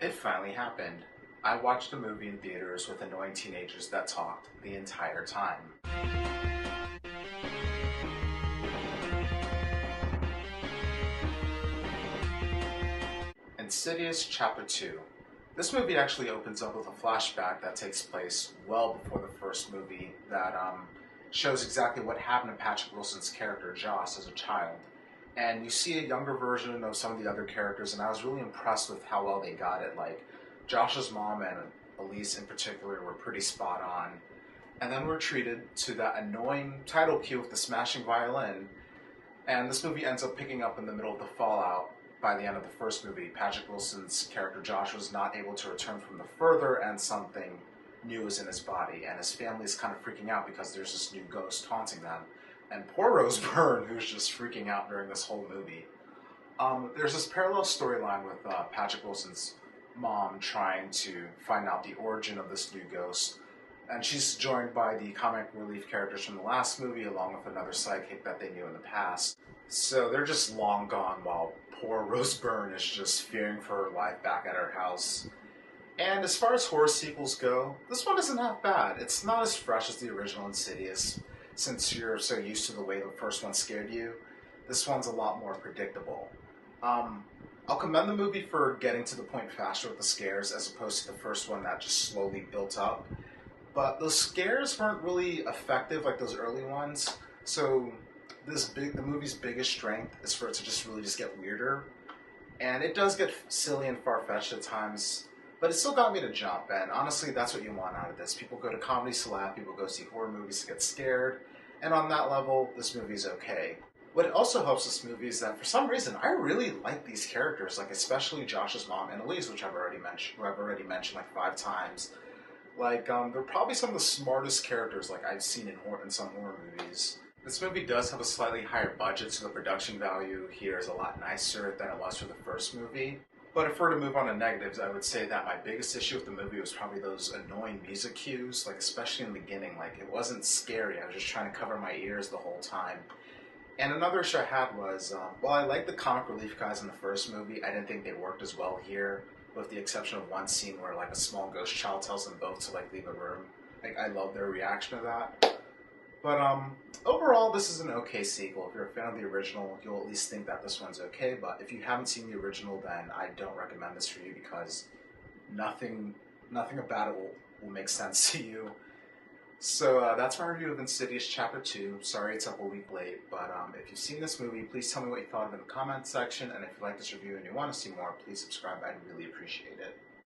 It finally happened. I watched a movie in theaters with annoying teenagers that talked the entire time. Insidious Chapter 2. This movie actually opens up with a flashback that takes place well before the first movie that shows exactly what happened to Patrick Wilson's character, Joss, as a child. And you see a younger version of some of the other characters, and I was really impressed with how well they got it. Like, Josh's mom and Elise in particular were pretty spot on. And then we're treated to that annoying title cue with the smashing violin, and this movie ends up picking up in the middle of the fallout. By the end of the first movie, Patrick Wilson's character Josh was not able to return from the further, and something new is in his body, and his family is kind of freaking out because there's this new ghost haunting them. And poor Rose Byrne, who's just freaking out during this whole movie. There's this parallel storyline with Patrick Wilson's mom trying to find out the origin of this new ghost, and she's joined by the comic relief characters from the last movie, along with another sidekick that they knew in the past. So they're just long gone while poor Rose Byrne is just fearing for her life back at her house. And as far as horror sequels go, this one isn't half bad. It's not as fresh as the original Insidious, since you're so used to the way the first one scared you. This one's a lot more predictable. I'll commend the movie for getting to the point faster with the scares, as opposed to the first one that just slowly built up. But those scares weren't really effective like those early ones. So the movie's biggest strength is for it to just get weirder. And it does get silly and far-fetched at times, but it still got me to jump. And honestly, that's what you want out of this. People go to comedy to laugh, people go see horror movies to get scared. And on that level, this movie's okay. What it also helps this movie is that for some reason I really like these characters, like especially Josh's mom and Elise, which I've already mentioned like 5 times. Like, they're probably some of the smartest characters like I've seen in some horror movies. This movie does have a slightly higher budget, so the production value here is a lot nicer than it was for the first movie. But if we're to move on to negatives, I would say that my biggest issue with the movie was probably those annoying music cues, like especially in the beginning. Like, it wasn't scary, I was just trying to cover my ears the whole time. And another issue I had was, while I liked the comic relief guys in the first movie, I didn't think they worked as well here, with the exception of one scene where like a small ghost child tells them both to like leave a room. Like, I love their reaction to that. But overall, this is an okay sequel. If you're a fan of the original, you'll at least think that this one's okay. But if you haven't seen the original, then I don't recommend this for you because nothing about it will make sense to you. So that's my review of Insidious Chapter 2. Sorry it's up a week late, but if you've seen this movie, please tell me what you thought of it in the comments section. And if you like this review and you want to see more, please subscribe. I'd really appreciate it.